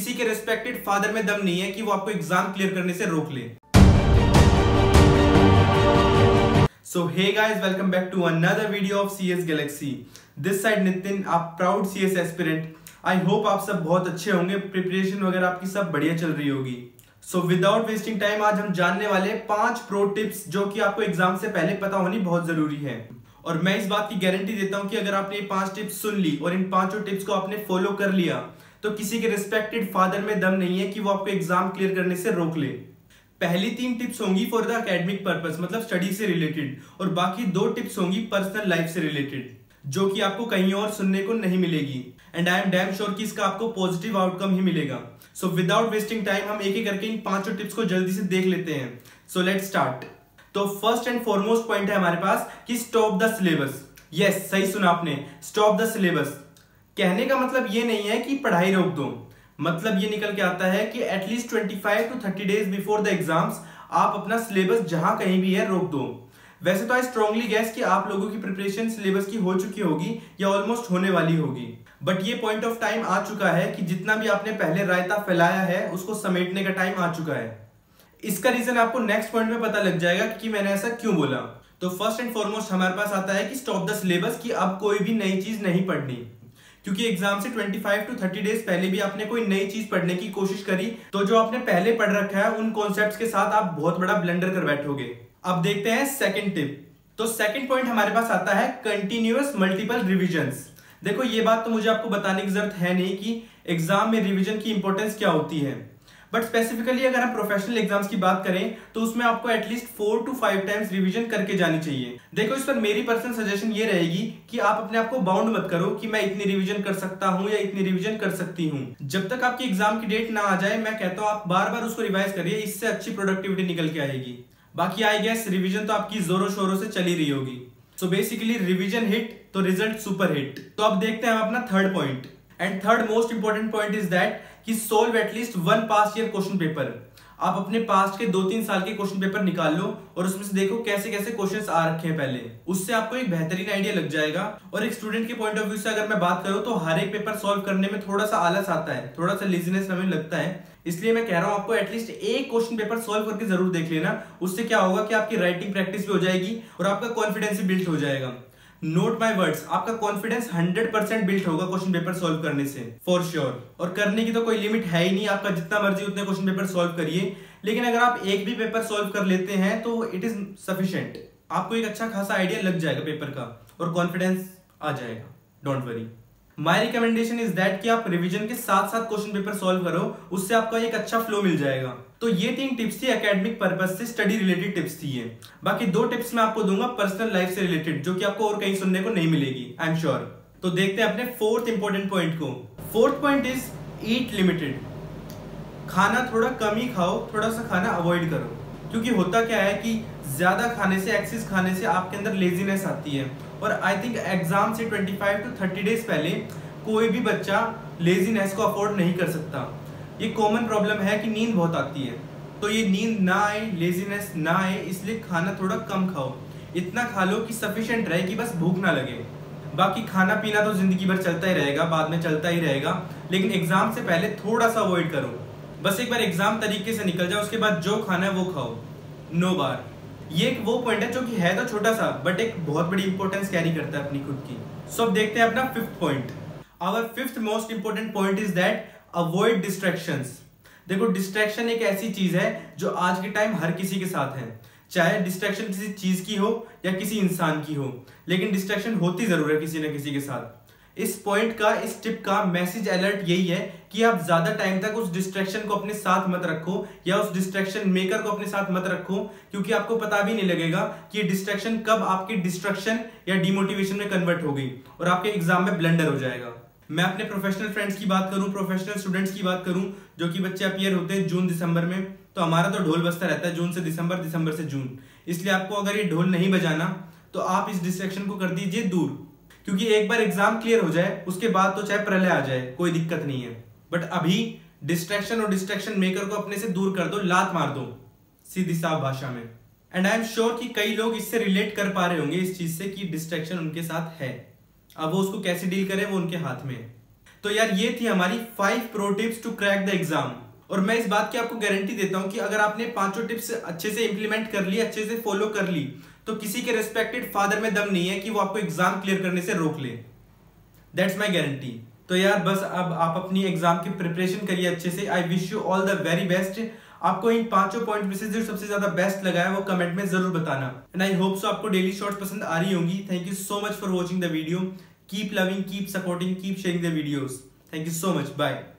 किसी के respected father में दम नहीं है कि वो आपको एग्जाम क्लियर करने से रोक ले। So hey guys, welcome back to another video of CS Galaxy. This side Nitin, आप proud CS aspirant. I hope आप सब बहुत अच्छे होंगे, प्रिपरेशन वगैरह आपकी सब बढ़िया चल रही होगी। सो विदाउट वेस्टिंग टाइम आज हम जानने वाले 5 प्रो टिप्स जो कि आपको एग्जाम से पहले पता होनी बहुत जरूरी है। और मैं इस बात की गारंटी देता हूं कि अगर आपने ये 5 टिप्स सुन ली और इन 5 टिप्स को आपने फॉलो कर लिया तो किसी के रिस्पेक्टेड फादर में दम नहीं है कि वो आपको एग्जाम क्लियर करने से रोक ले। पहली 3 टिप्स होंगी फॉर द एकेडमिक पर्पस, मतलब स्टडी से रिलेटेड, और बाकी 2 टिप्स होंगी पर्सनल लाइफ से रिलेटेड, जो कि आपको कहीं और सुनने को नहीं मिलेगी। And I am damn sure कि इसका आपको पॉजिटिव आउटकम ही मिलेगा। सो विदाउट वेस्टिंग टाइम हम एक एक करके इन 5 टिप्स को जल्दी से देख लेते हैं। So let's start. तो फर्स्ट एंड फॉरमोस्ट पॉइंट है हमारे पास कि स्टॉप द सिलेबस। यस, सही सुना आपने, स्टॉप द सिलेबस। कहने का मतलब ये नहीं है कि पढ़ाई रोक दो, मतलब ये निकल के आता है कि at least 25 to 30 days before the exams आप अपना सिलेबस जहां कहीं भी है रोक दो। वैसे तो आई स्ट्रांगली गैस कि आप लोगों की प्रिपरेशन सिलेबस की हो चुकी होगी या ऑलमोस्ट होने वाली होगी, बट ये पॉइंट ऑफ टाइम आ चुका है कि जितना भी आपने पहले रायता फैलाया है उसको समेटने का टाइम आ चुका है। इसका रीजन आपको नेक्स्ट पॉइंट में पता लग जाएगा कि मैंने ऐसा क्यों बोला। तो फर्स्ट एंड फॉरमोस्ट हमारे पास आता है कि स्टॉप द सिलेबस, कि अब कोई भी नई चीज नहीं पढ़नी, क्योंकि एग्जाम से 25 to 30 डेज पहले भी आपने कोई नई चीज पढ़ने की कोशिश करी तो जो आपने पहले पढ़ रखा है उन कॉन्सेप्ट्स के साथ आप बहुत बड़ा ब्लंडर कर बैठोगे। अब देखते हैं सेकंड टिप। तो सेकंड पॉइंट हमारे पास आता है कंटिन्यूअस मल्टीपल रिविजन्स। देखो, ये बात तो मुझे आपको बताने की जरूरत है नहीं कि एग्जाम में रिविजन की इंपॉर्टेंस क्या होती है, बट स्पेसिफिकली अगर हम प्रोफेशनल एग्जाम्स की बात करें तो उसमें आपको एटलीस्ट 4 to 5 टाइम्स रिवीजन करके जानी चाहिए। देखो, इस पर मेरी पर्सनल सजेशन ये रहेगी कि आप अपने आप को बाउंड मत करो कि मैं इतनी रिवीजन कर सकता हूं या इतनी रिवीजन कर सकती हूं। जब तक आपकी एग्जाम की डेट ना आ जाए मैं कहता हूं आप बार बार उसको रिवाइज करिए, इससे अच्छी प्रोडक्टिविटी निकल के आएगी। बाकी आई गेस रिवीजन तो आपकी जोरों शोरों से चली रही होगी। सो बेसिकली रिवीजन हिट तो रिजल्ट सुपर हिट। तो अब देखते हैं हम अपना third point, and third most important point is that कि solve at least 1 past year question paper. आप अपने पास्ट के 2-3 साल के क्वेश्चन पेपर निकाल लो और उसमें से देखो कैसे कैसे क्वेश्चंस आ रखे हैं पहले, उससे आपको एक बेहतरीन आइडिया लग जाएगा। और एक स्टूडेंट के पॉइंट ऑफ व्यू से अगर मैं बात करूं तो हर एक पेपर सॉल्व करने में थोड़ा सा आलस आता है, थोड़ा सा लेजीनेस हमें लगता है, इसलिए मैं कह रहा हूं आपको एटलीस्ट एक क्वेश्चन पेपर सॉल्व करके जरूर देख लेना। उससे क्या होगा कि आपकी राइटिंग प्रैक्टिस भी हो जाएगी और आपका कॉन्फिडेंस भी बिल्ड हो जाएगा। नोट माय वर्ड्स, आपका कॉन्फिडेंस 100% बिल्ड होगा क्वेश्चन पेपर सॉल्व करने से, फॉर श्योर। और करने की तो कोई लिमिट है ही नहीं, आपका जितना मर्जी उतने क्वेश्चन पेपर सॉल्व करिए, लेकिन अगर आप एक भी पेपर सॉल्व कर लेते हैं तो इट इज सफिशिएंट। आपको एक अच्छा खासा आइडिया लग जाएगा पेपर का और कॉन्फिडेंस आ जाएगा, don't worry. My recommendation is that कि आप रिवीजन के साथ साथ क्वेश्चन पेपर सॉल्व करो, उससे आपको एक अच्छा फ्लो मिल जाएगा। तो ये 3 टिप्स थी एकेडमिक पर्पस से, स्टडी रिलेटेड टिप्स थी ये। बाकी 2 टिप्स मैं आपको दूंगा पर्सनल लाइफ से रिलेटेड, जो कि आपको और कहीं सुनने को नहीं मिलेगी, आई एम श्योर। तो देखते हैं अपने फोर्थ इंपॉर्टेंट पॉइंट को। Fourth point is eat limited. खाना थोड़ा कम ही खाओ, थोड़ा सा खाना अवॉइड करो, क्योंकि होता क्या है कि ज्यादा खाने से, एक्सेस खाने से आपके अंदर लेजीनेस आती है। और आई थिंक एग्जाम से 25 to 30 डेज पहले कोई भी बच्चा लेजीनेस को अफोर्ड नहीं कर सकता। ये कॉमन प्रॉब्लम है कि नींद बहुत आती है, तो ये नींद ना आए, लेजीनेस ना आए, इसलिए खाना थोड़ा कम खाओ। इतना खा लो कि सफिशिएंट रहे कि बस भूख ना लगे। बाकी खाना पीना तो जिंदगी भर चलता ही रहेगा, बाद में चलता ही रहेगा, लेकिन एग्जाम से पहले थोड़ा सा अवॉइड करो। बस एक बार एग्जाम तरीके से निकल जाए, उसके बाद जो खाना है वो खाओ, नो बार। ये एक वो पॉइंट है जो कि है तो छोटा सा, बट एक बहुत बड़ी इंपॉर्टेंस कैरी करता है अपनी खुद की। सो अब देखते हैं अपना fifth point. Our fifth most important point is that avoid distractions. देखो, डिस्ट्रैक्शन एक ऐसी चीज है जो आज के टाइम हर किसी के साथ है, चाहे डिस्ट्रैक्शन किसी चीज की हो या किसी इंसान की हो, लेकिन डिस्ट्रैक्शन होती जरूर है किसी न किसी के साथ। इस पॉइंट का, इस टिप का मैसेज अलर्ट यही है कि आप ज्यादा टाइम तक उस डिस्ट्रैक्शन को अपने साथ मत रखो या उस डिस्ट्रैक्शन मेकर को अपने साथ मत रखो, क्योंकि आपको पता भी नहीं लगेगा कि ये डिस्ट्रैक्शन कब आपकी डिस्ट्रक्शन या डिमोटिवेशन में कन्वर्ट हो गई और आपके एग्जाम में ब्लंडर हो जाएगा। मैं अपने प्रोफेशनल फ्रेंड्स की बात करूं, प्रोफेशनल स्टूडेंट्स की बात करूं, जो कि बच्चे अपीयर होते हैं जून दिसंबर में, तो हमारा तो ढोल बजता रहता है जून से दिसंबर, दिसंबर से जून। इसलिए आपको अगर ये ढोल नहीं बजाना तो आप इस डिस्ट्रैक्शन को कर दीजिए दूर, क्योंकि एक बार एग्जाम क्लियर हो जाए उसके बाद तो चाहे प्रलय आ जाए कोई दिक्कत नहीं है, बट अभी डिस्ट्रैक्शन और डिस्ट्रैक्शन मेकर को अपने से दूर कर दो, लात मार दो सीधी साफ भाषा में। एंड आई एम श्योर कि कई लोग इससे रिलेट कर पा रहे होंगे इस चीज से कि डिस्ट्रैक्शन उनके साथ है, अब वो उसको कैसे डील करें वो उनके हाथ में। तो यार ये थी हमारी 5 pro tips to crack the exam. और मैं इस बात की आपको गारंटी देता हूं कि अगर आपने 5 टिप्स अच्छे से इंप्लीमेंट कर ली, अच्छे से फॉलो कर ली, तो किसी के रिस्पेक्टेड फादर में दम नहीं है कि वो आपको एग्जाम क्लियर करने से रोक ले। That's my guarantee. तो यार बस अब आप अपनी एग्जाम की प्रिपरेशन करिए अच्छे से। I wish you all the very best. आपको इन 5 पॉइंट में से जो सबसे ज्यादा बेस्ट लगा है वो कमेंट में जरूर बताना। एंड आई होप सो आपको डेली शॉर्ट्स पसंद आ रही होंगी। Thank you so much for watching the video. Keep loving, keep supporting, keep sharing the videos. Thank you so much. Bye.